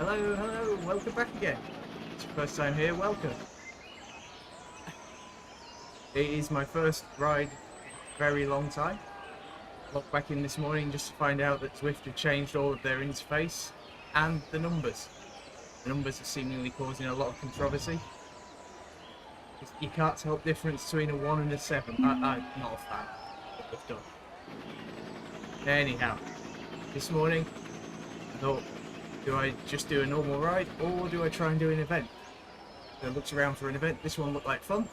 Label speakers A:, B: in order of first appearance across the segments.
A: Hello, hello, welcome back again. It's your first time here, welcome. It is my first ride in a very long time. Logged back in this morning just to find out that ZWIFT have changed all of their interface and the numbers. The numbers are seemingly causing a lot of controversy. You can't tell the difference between a 1 and a 7. I'm not a fan of what they've done. Anyhow, this morning I thought, do I just do a normal ride or do I try and do an event? So I looked around for an event. This one looked like fun.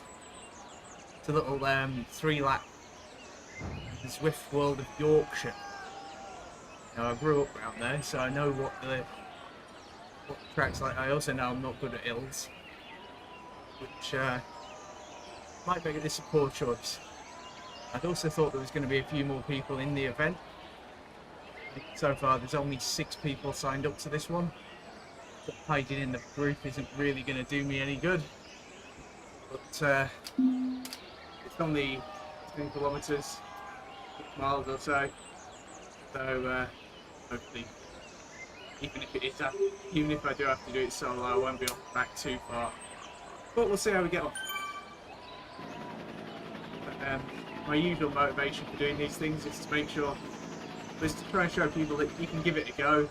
A: It's a little 3-lap ZWIFT World of Yorkshire. Now I grew up around there, so I know what the track's like. I also know I'm not good at hills, which might make this a poor choice. I'd also thought there was going to be a few more people in the event. So far there's only 6 people signed up to this one. So hiding in the group isn't really going to do me any good. But it's only 10 kilometres, 6 miles or so. So hopefully, even if I do have to do it solo, I won't be off back too far. But we'll see how we get on. But, my usual motivation for doing these things is to make sure, is to try and show people that you can give it a go.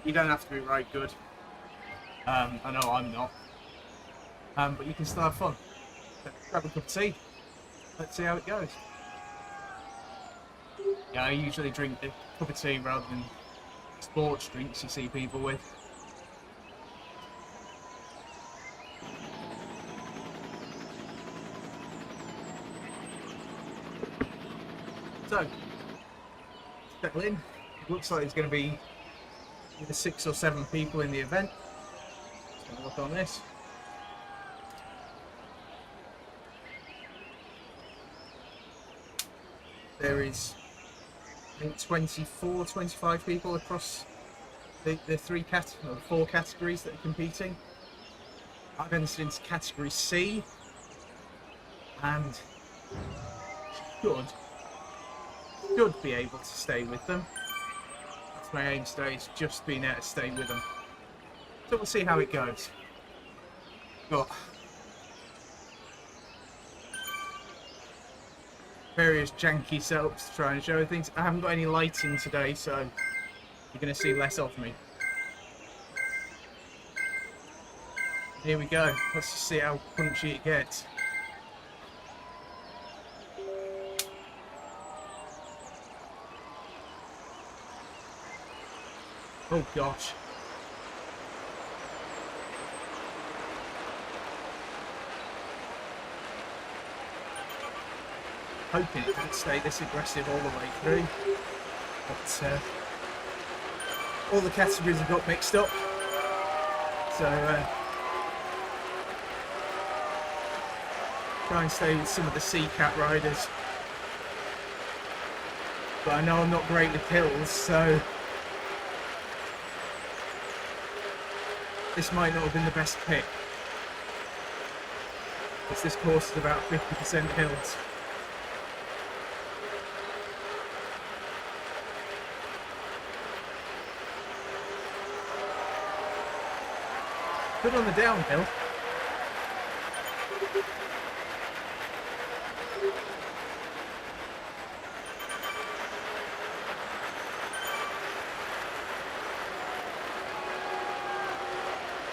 A: You don't have to be right good. I know I'm not. But you can still have fun. So grab a cup of tea. Let's see how it goes. Yeah, I usually drink a cup of tea rather than sports drinks you see people with. So, settle in. It looks like there's going to be either 6 or 7 people in the event. Just going to look on this. There is, I think, 24, 25 people across the 4 categories that are competing. I've entered into category C and should be able to stay with them. That's my aim today, is just being able to stay with them. So we'll see how it goes. Got various janky setups to try and show things. I haven't got any lighting today, so you're going to see less of me. Here we go. Let's just see how punchy it gets. Oh gosh. Hoping it doesn't stay this aggressive all the way through. But all the categories have got mixed up. So try and stay with some of the C-Cat riders. But I know I'm not great with hills, so this might not have been the best pick, because this course is about 50% hills. Good on the downhill.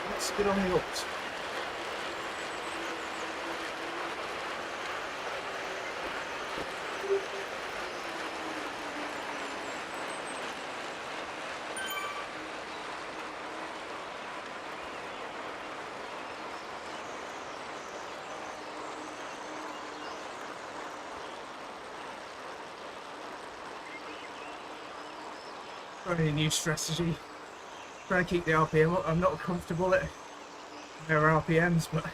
A: Let's get on the ups. Trying a new strategy. Try to keep the RPM up. I'm not comfortable at their RPMs, but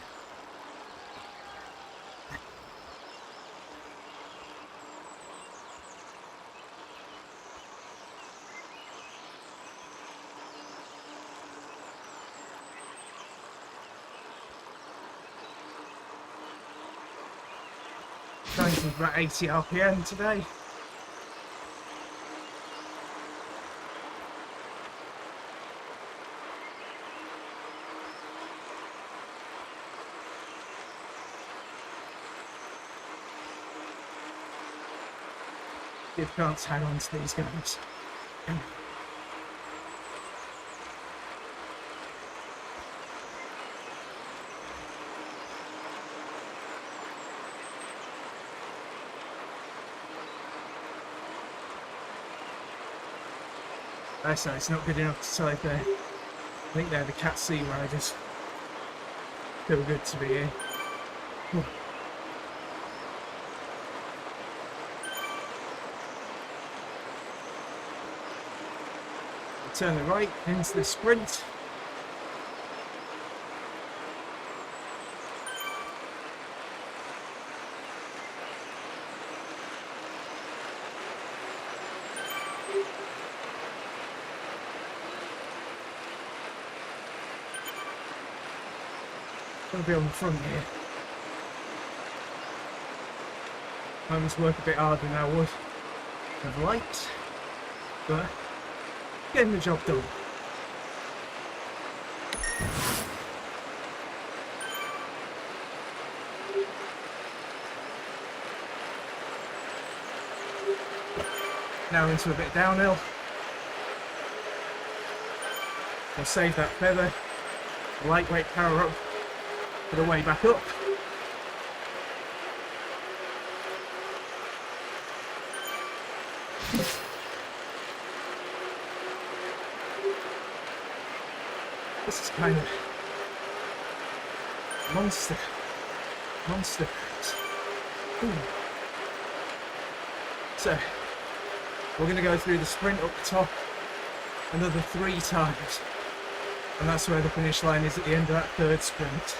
A: trying to about 80 RPM today. You can't hang on to these guys. That's no, it's not good enough to side there. I think they're the Cat C riders. Feel good to be here. Turn the right into the sprint. Gonna be on the front here. I must work a bit harder than I would have liked, but getting the job done. Now into a bit downhill. We'll save that feather, lightweight power up for the way back up. This is kind of monster. Ooh. So we're going to go through the sprint up the top another 3 times, and that's where the finish line is at the end of that 3rd sprint.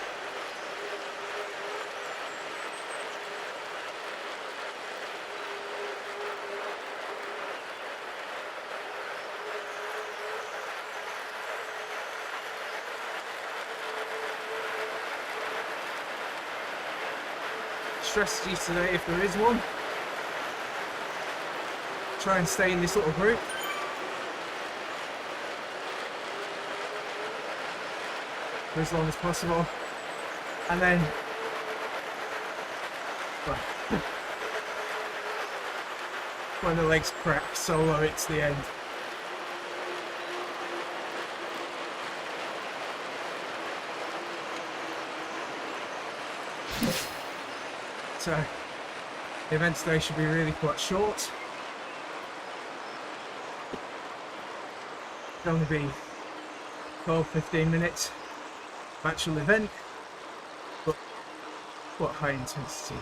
A: Strategy today, if there is one, try and stay in this little group. For as long as possible, and then well, when the legs crack, solo it's the end. So the event today should be really quite short. It'll only be 12-15 minutes of actual event, but quite high intensity.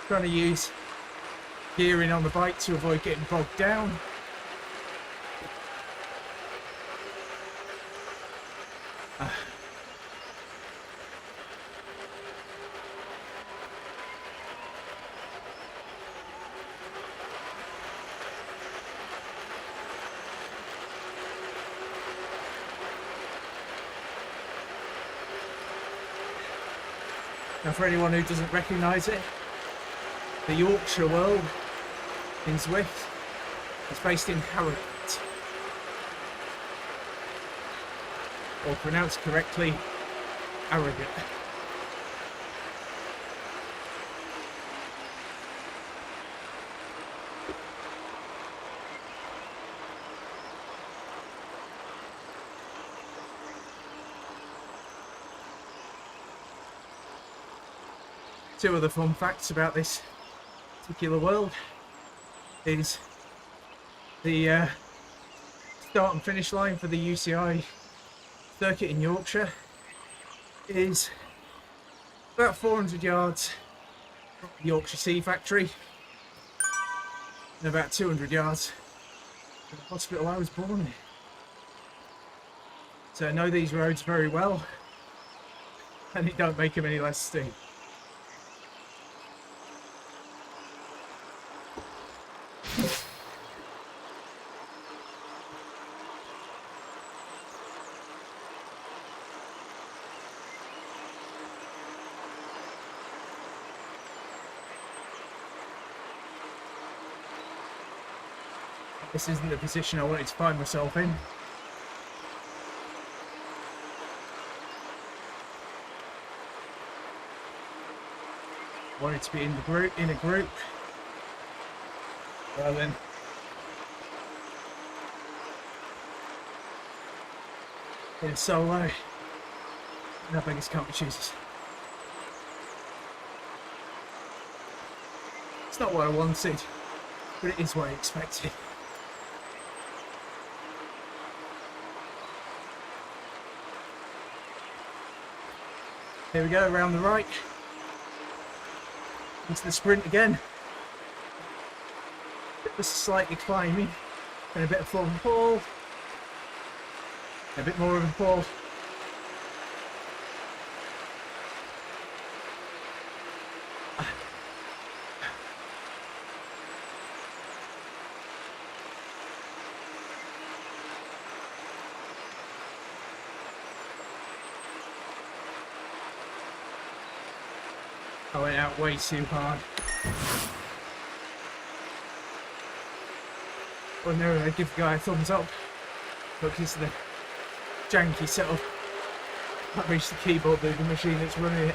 A: Trying to use gearing on the bike to avoid getting bogged down. Now, for anyone who doesn't recognise it, the Yorkshire World in ZWIFT is based in Harrogate, or pronounced correctly, Harrogate. Two other fun facts about this particular world is the start and finish line for the UCI circuit in Yorkshire is about 400 yards from the Yorkshire Sea Factory and about 200 yards from the hospital I was born in. So I know these roads very well, and it don't make them any less steep. This isn't the position I wanted to find myself in. Wanted to be in a group. Well then. In solo. No beggars can't be choosers. It's not what I wanted, but it is what I expected. Here we go, around the right. Into the sprint again. Just slightly climbing. And a bit of forward fall. A bit more of a fall. I went out way too hard. Ordinarily I'd give the guy a thumbs up, but because of the janky setup, I can't reach the keyboard of the machine that's running it.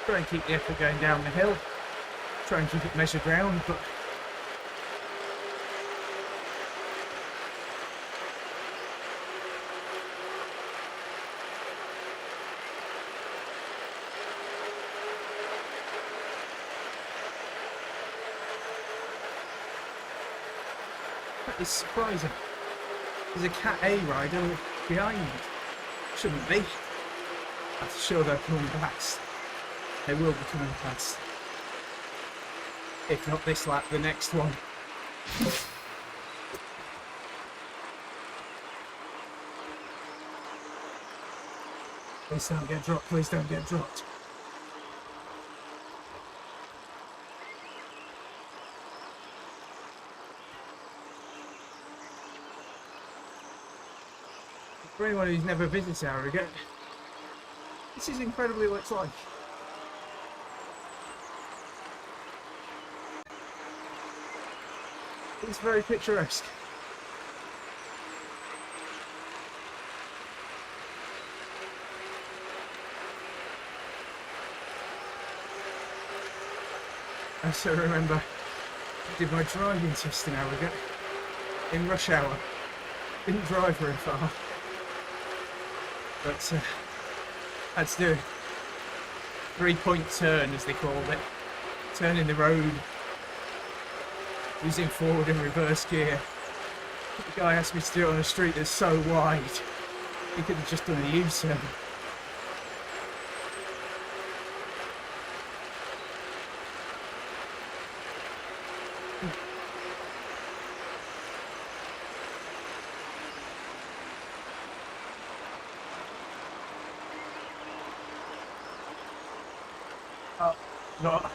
A: Try and keep the effort going down the hill. Try and keep it measured round, but that is surprising. There's a Cat A rider behind. Shouldn't be. I'm sure they're coming past. They will be coming past. If not this lap, the next one. Please don't get dropped, please don't get dropped. For anyone who's never visited Harrogate, this is incredibly what it's like. It's very picturesque. I still remember I did my driving test in Harrogate in rush hour. Didn't drive very far, but had to do a 3-point turn, as they called it, turning the road using forward and reverse gear. The guy asked me to do it on a street that's so wide, he could have just done a U-turn. Oh, not.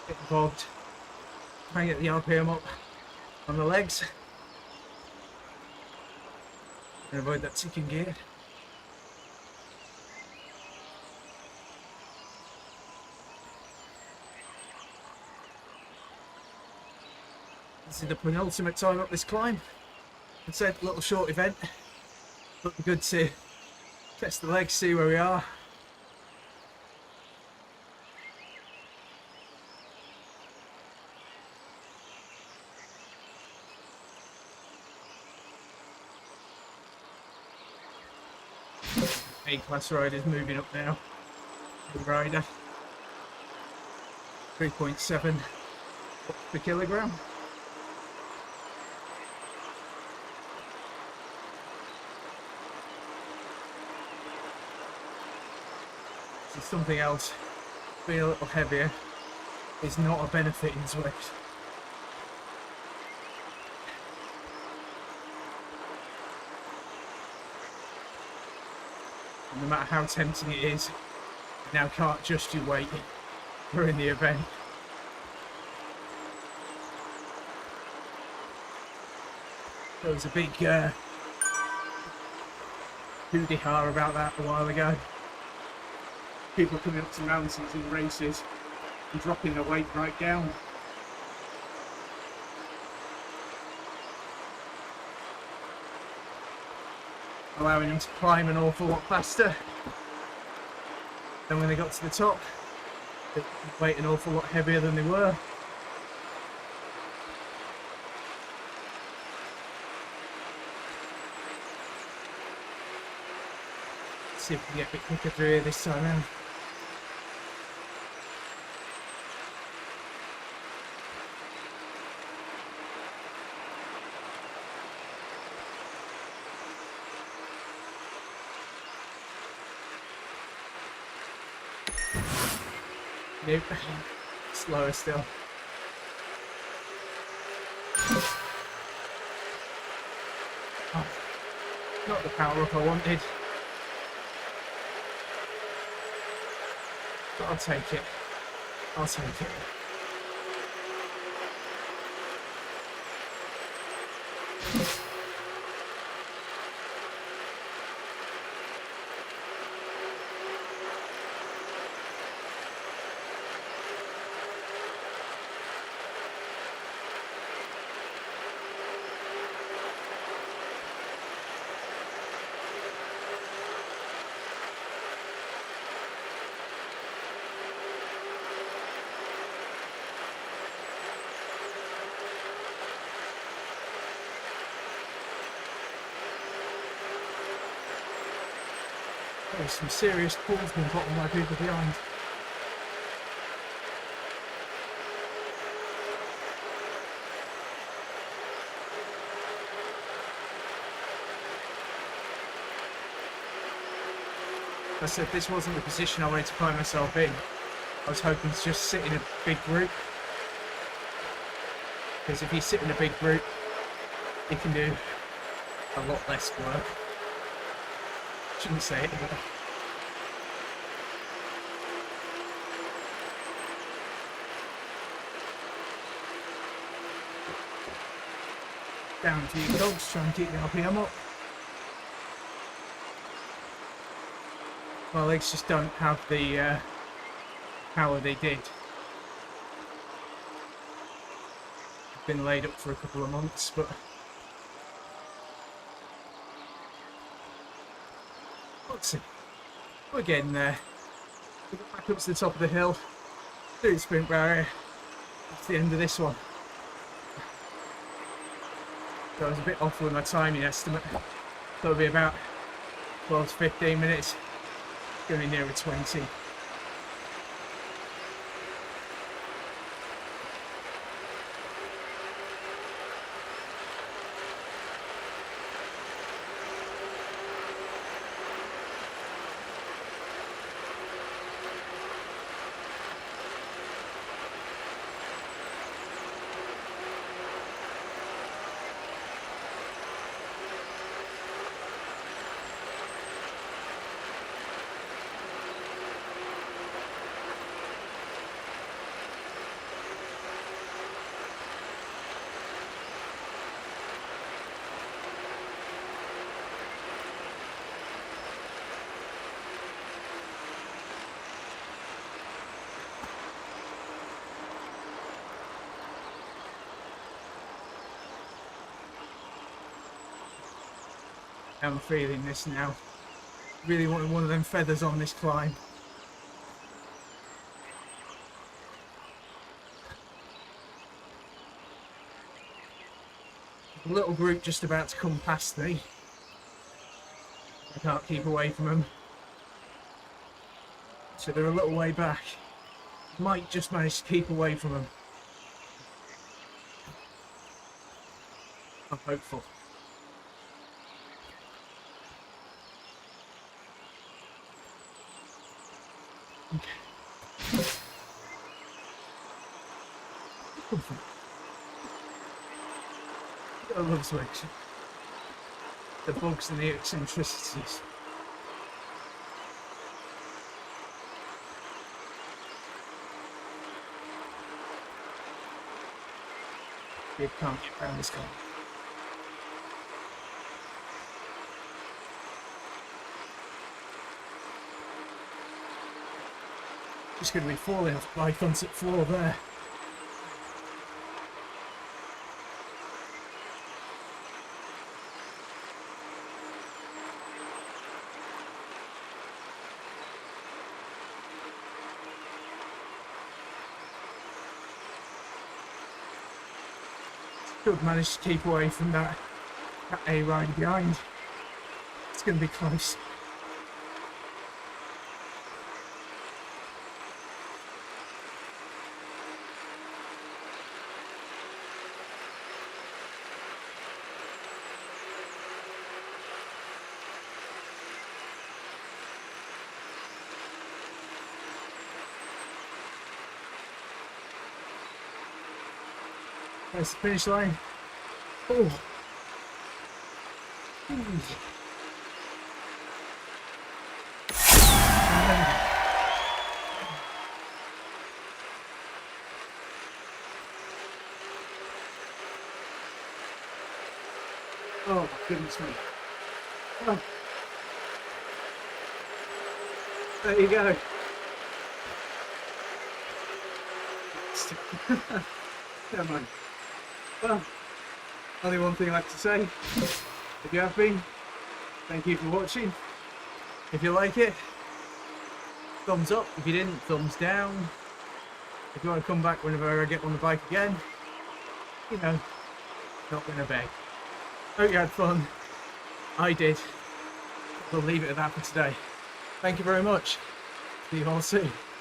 A: Get involved. Try and get the RPM up on the legs. And avoid that ticking gear. This is the penultimate time up this climb. I'd say a little short event. Looking good to test the legs, see where we are. A-class riders moving up now. The rider 3.7 per kilogram. So something else, being a little heavier, is not a benefit in Zwift. No matter how tempting it is, you now can't adjust your weight during the event. There was a big hoo-de-ha about that a while ago. People coming up to mountains in races and dropping their weight right down. Allowing them to climb an awful lot faster. Then when they got to the top, they weighed an awful lot heavier than they were. Let's see if we can get a bit quicker through here this time around. Nope, slower still. Oh, not the power up I wanted, but I'll take it. I'll take it. There's some serious pulls being bottom by people behind. I said this wasn't the position I wanted to find myself in. I was hoping to just sit in a big group. Because if you sit in a big group, you can do a lot less work. Shouldn't say it, but down to your dogs, try and keep the RPM up. My legs just don't have the power they did. I've been laid up for a couple of months, but let's see. We're getting there. We got back up to the top of the hill, through the sprint barrier. That's the end of this one. So I was a bit off with my timing estimate. So it'll be about 12 to 15 minutes. It's going to be nearer 20. I'm feeling this now. Really wanted one of them feathers on this climb. A little group just about to come past me. I can't keep away from them. So they're a little way back. Might just manage to keep away from them. I'm hopeful. I love Switch. The bugs and the eccentricities. You can't get around this car. Just going to be falling off my concert floor there. Should manage to keep away from that A ride behind. It's going to be close. There's the finish line. Oh. Oh my goodness me. Oh. There you go. Come on. Well, only one thing left to say. If you have been, thank you for watching. If you like it, thumbs up. If you didn't, thumbs down. If you want to come back whenever I get on the bike again, you know, not gonna beg. Hope you had fun. I did. We'll leave it at that for today. Thank you very much. See you all soon.